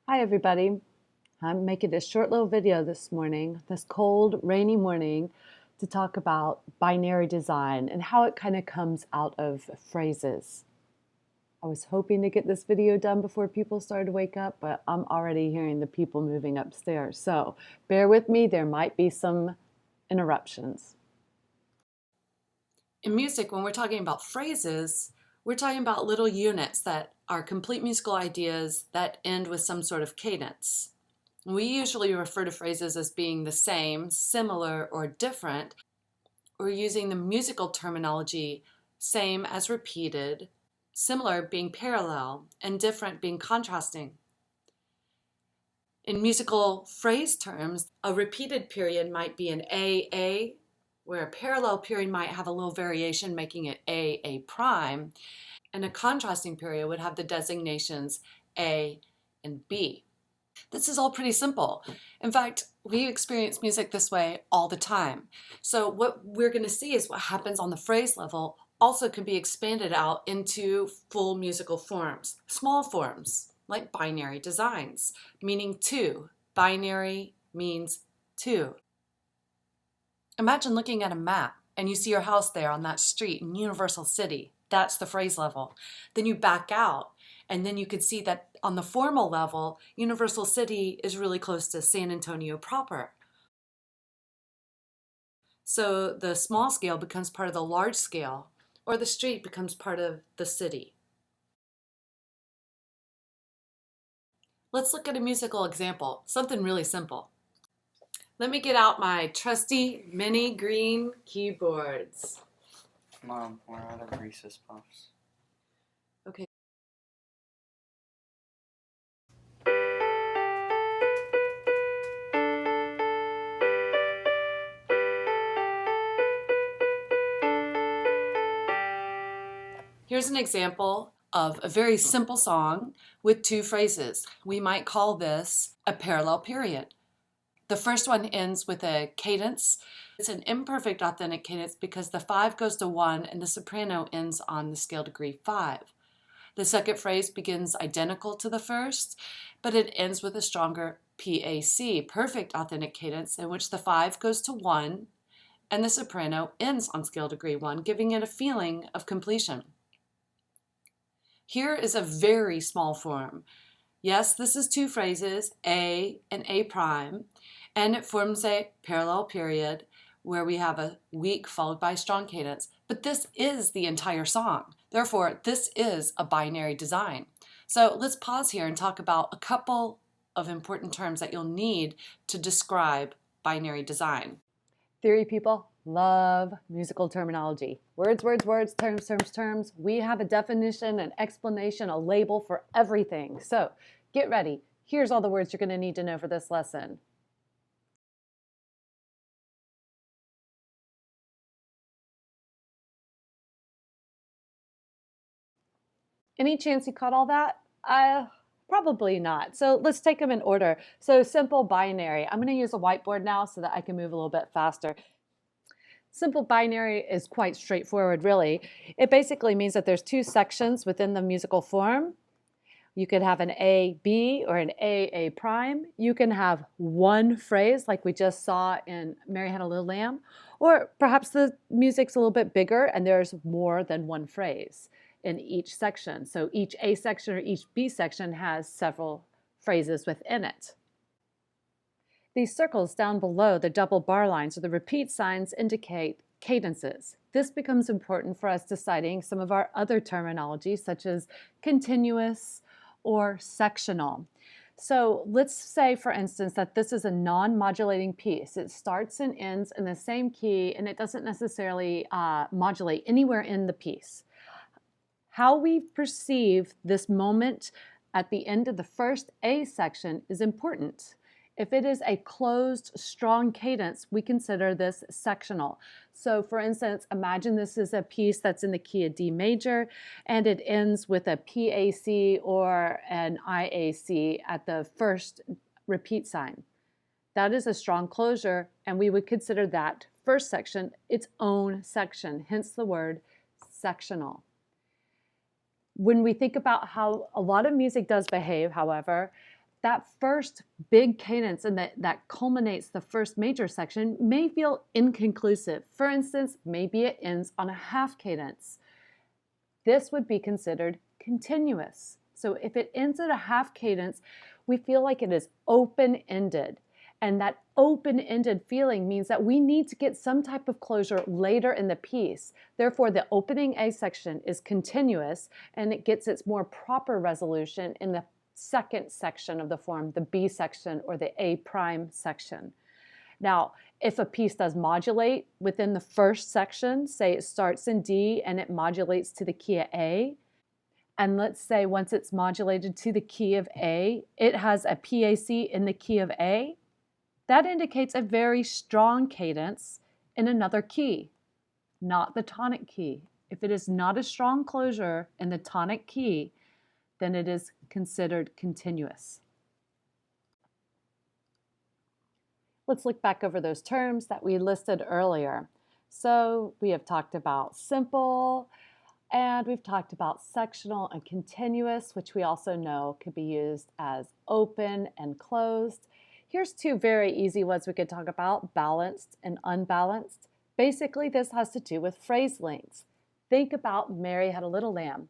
Hi everybody. I'm making a short little video this morning, this cold, rainy morning, to talk about binary design and how it kind of comes out of phrases. I was hoping to get this video done before people started to wake up, but I'm already hearing the people moving upstairs. So bear with me, there might be some interruptions. In music, when we're talking about phrases, we're talking about little units that are complete musical ideas that end with some sort of cadence. We usually refer to phrases as being the same, similar, or different. We're using the musical terminology same as repeated, similar being parallel, and different being contrasting. In musical phrase terms, a repeated period might be an A, where a parallel period might have a little variation, making it A prime, and a contrasting period would have the designations A and B. This is all pretty simple. In fact, we experience music this way all the time. So what we're going to see is what happens on the phrase level also can be expanded out into full musical forms, small forms, like binary designs, meaning two. Binary means two. Imagine looking at a map and you see your house there on that street in Universal City. That's the phrase level. Then you back out and then you could see that on the formal level, Universal City is really close to San Antonio proper. So the small scale becomes part of the large scale, or the street becomes part of the city. Let's look at a musical example, something really simple. Let me get out my trusty mini green keyboards. Mom, where are the Reese's Puffs? Okay. Here's an example of a very simple song with two phrases. We might call this a parallel period. The first one ends with a cadence. It's an imperfect authentic cadence because the 5 goes to 1 and the soprano ends on the scale degree 5. The second phrase begins identical to the first, but it ends with a stronger PAC, perfect authentic cadence, in which the 5 goes to 1 and the soprano ends on scale degree 1, giving it a feeling of completion. Here is a very small form. Yes, this is two phrases, A and A prime, and it forms a parallel period where we have a weak followed by strong cadence. But this is the entire song. Therefore, this is a binary design. So let's pause here and talk about a couple of important terms that you'll need to describe binary design. Theory people love musical terminology. Words, words, words, terms, terms, terms. We have a definition, an explanation, a label for everything. So get ready. Here's all the words you're going to need to know for this lesson. Any chance you caught all that? Probably not. So let's take them in order. So simple binary. I'm going to use a whiteboard now so that I can move a little bit faster. Simple binary is quite straightforward, really. It basically means that there's two sections within the musical form. You could have an A, B, or an A prime. You can have one phrase like we just saw in Mary Had a Little Lamb, or perhaps the music's a little bit bigger and there's more than one phrase in each section. So each A section or each B section has several phrases within it. These circles down below the double bar lines or the repeat signs indicate cadences. This becomes important for us deciding some of our other terminology, such as continuous or sectional. So let's say, for instance, that this is a non-modulating piece. It starts and ends in the same key, and it doesn't necessarily modulate anywhere in the piece. How we perceive this moment at the end of the first A section is important. If it is a closed, strong cadence, we consider this sectional. So for instance, imagine this is a piece that's in the key of D major, and it ends with a PAC or an IAC at the first repeat sign. That is a strong closure, and we would consider that first section its own section, hence the word sectional. When we think about how a lot of music does behave, however, that first big cadence and that culminates the first major section may feel inconclusive. For instance, maybe it ends on a half cadence. This would be considered continuous. So if it ends at a half cadence, we feel like it is open-ended. And that open-ended feeling means that we need to get some type of closure later in the piece. Therefore, the opening A section is continuous, and it gets its more proper resolution in the second section of the form, the B section or the A prime section. Now, if a piece does modulate within the first section, say it starts in D and it modulates to the key of A, and let's say once it's modulated to the key of A, it has a PAC in the key of A, that indicates a very strong cadence in another key, not the tonic key. If it is not a strong closure in the tonic key, then it is considered continuous. Let's look back over those terms that we listed earlier. So we have talked about simple, and we've talked about sectional and continuous, which we also know could be used as open and closed. Here's two very easy ones we could talk about, balanced and unbalanced. Basically, this has to do with phrase lengths. Think about Mary Had a Little Lamb.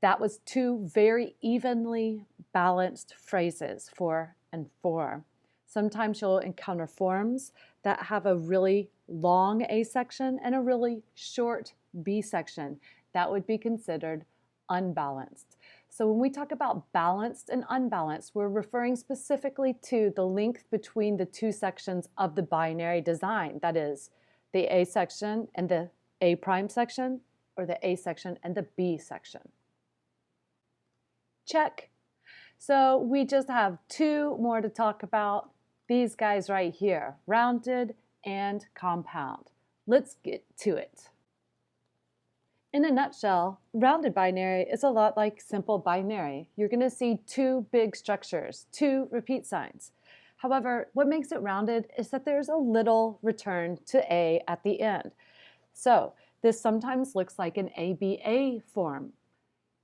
That was two very evenly balanced phrases, 4 and 4. Sometimes you'll encounter forms that have a really long A section and a really short B section. That would be considered unbalanced. So when we talk about balanced and unbalanced, we're referring specifically to the length between the two sections of the binary design. That is, the A section and the A prime section, or the A section and the B section. Check. So we just have two more to talk about. These guys right here, rounded and compound. Let's get to it. In a nutshell, rounded binary is a lot like simple binary. You're going to see two big structures, two repeat signs. However, what makes it rounded is that there's a little return to A at the end. So this sometimes looks like an ABA form.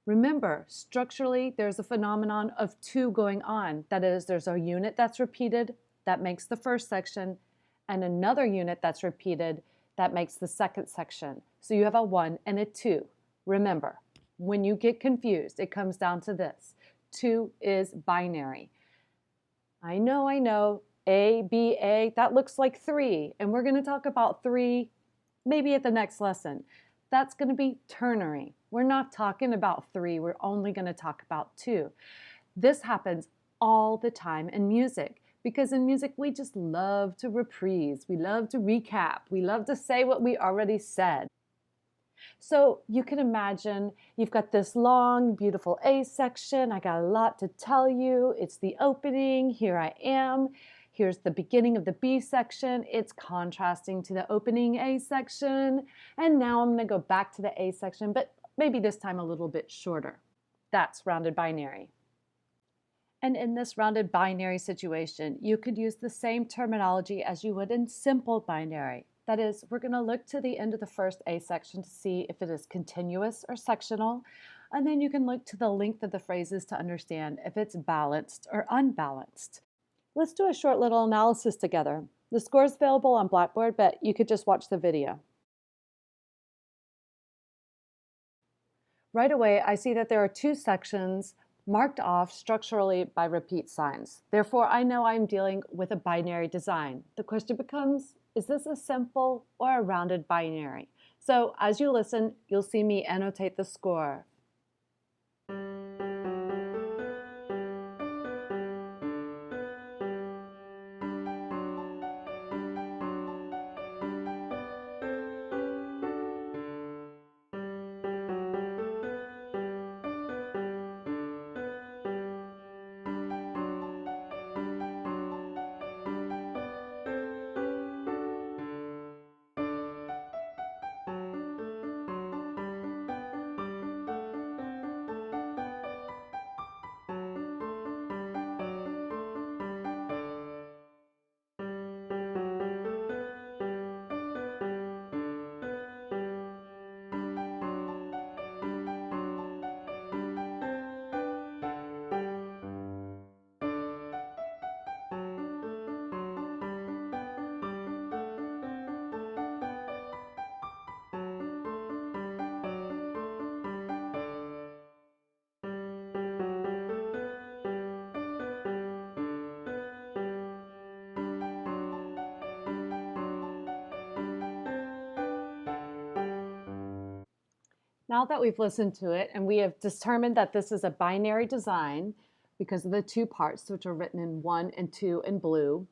Remember, structurally, there's a phenomenon of two going on. That is, there's a unit that's repeated that makes the first section, and another unit that's repeated that makes the second section. So you have a 1 and a 2. Remember, when you get confused, it comes down to this. 2 is binary. I know, A, B, A, that looks like 3, and we're going to talk about 3 maybe at the next lesson. That's going to be ternary. We're not talking about 3, we're only going to talk about 2. This happens all the time in music, because in music we just love to reprise, we love to recap, we love to say what we already said. So you can imagine you've got this long, beautiful A section. I got a lot to tell you. It's the opening. Here I am. Here's the beginning of the B section. It's contrasting to the opening A section. And now I'm going to go back to the A section, but maybe this time a little bit shorter. That's rounded binary. And in this rounded binary situation, you could use the same terminology as you would in simple binary. That is, we're going to look to the end of the first A section to see if it is continuous or sectional, and then you can look to the length of the phrases to understand if it's balanced or unbalanced. Let's do a short little analysis together. The score is available on Blackboard, but you could just watch the video. Right away, I see that there are two sections marked off structurally by repeat signs. Therefore, I know I'm dealing with a binary design. The question becomes, is this a simple or a rounded binary? So as you listen, you'll see me annotate the score. Now that we've listened to it and we have determined that this is a binary design because of the two parts, which are written in 1 and 2 in blue,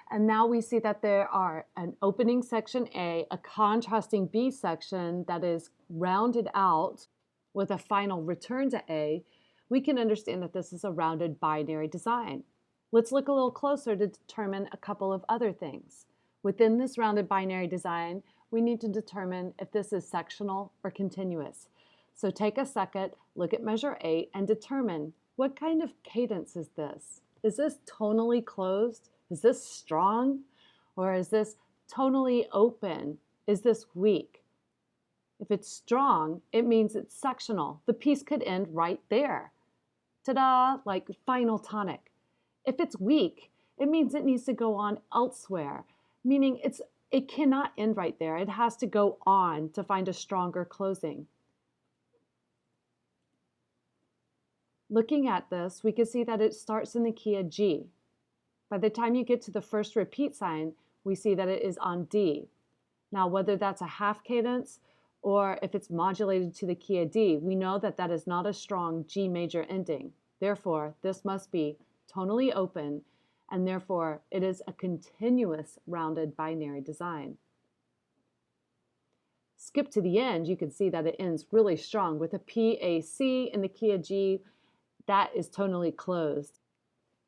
and now we see that there are an opening section A, a contrasting B section that is rounded out with a final return to A, we can understand that this is a rounded binary design. Let's look a little closer to determine a couple of other things. Within this rounded binary design, we need to determine if this is sectional or continuous. So take a second, look at measure 8, and determine what kind of cadence is this? Is this tonally closed? Is this strong? Or is this tonally open? Is this weak? If it's strong, it means it's sectional. The piece could end right there. Ta-da, like final tonic. If it's weak, it means it needs to go on elsewhere, meaning it cannot end right there. It has to go on to find a stronger closing. Looking at this, we can see that it starts in the key of G. By the time you get to the first repeat sign, we see that it is on D. Now, whether that's a half cadence or if it's modulated to the key of D, we know that that is not a strong G major ending. Therefore, this must be tonally open, and therefore it is a continuous rounded binary design. Skip to the end, you can see that it ends really strong with a PAC in the key of G. That is tonally closed.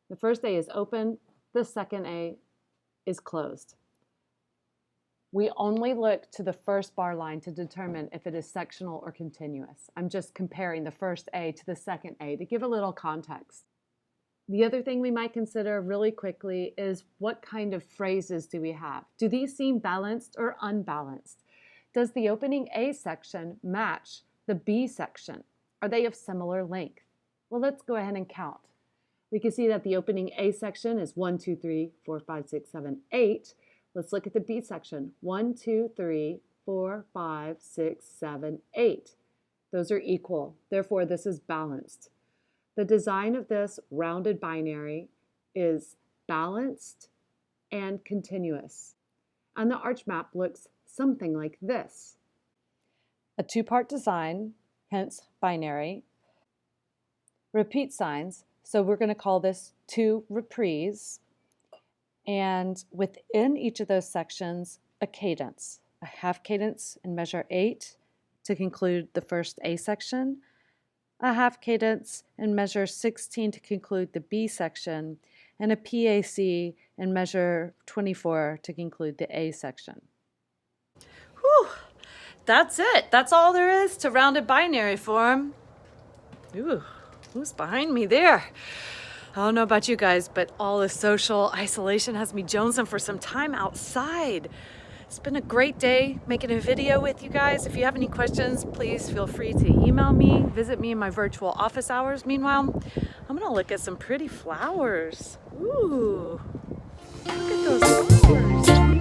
The first A is open, the second A is closed. We only look to the first bar line to determine if it is sectional or continuous. I'm just comparing the first A to the second A to give a little context. The other thing we might consider really quickly is what kind of phrases do we have? Do these seem balanced or unbalanced? Does the opening A section match the B section? Are they of similar length? Well, let's go ahead and count. We can see that the opening A section is 1, 2, 3, 4, 5, 6, 7, 8. Let's look at the B section. 1, 2, 3, 4, 5, 6, 7, 8. Those are equal. Therefore, this is balanced. The design of this rounded binary is balanced and continuous. And the arch map looks something like this. A two-part design, hence binary. Repeat signs, so we're going to call this 2 reprise. And within each of those sections, a cadence, a half cadence in measure 8 to conclude the first A section, a half cadence in measure 16 to conclude the B section, and a PAC in measure 24 to conclude the A section. Whew, that's it. That's all there is to rounded binary form. Ooh, who's behind me there? I don't know about you guys, but all the social isolation has me jonesing for some time outside. It's been a great day making a video with you guys. If you have any questions, please feel free to email me, visit me in my virtual office hours. Meanwhile, I'm gonna look at some pretty flowers. Ooh, look at those flowers.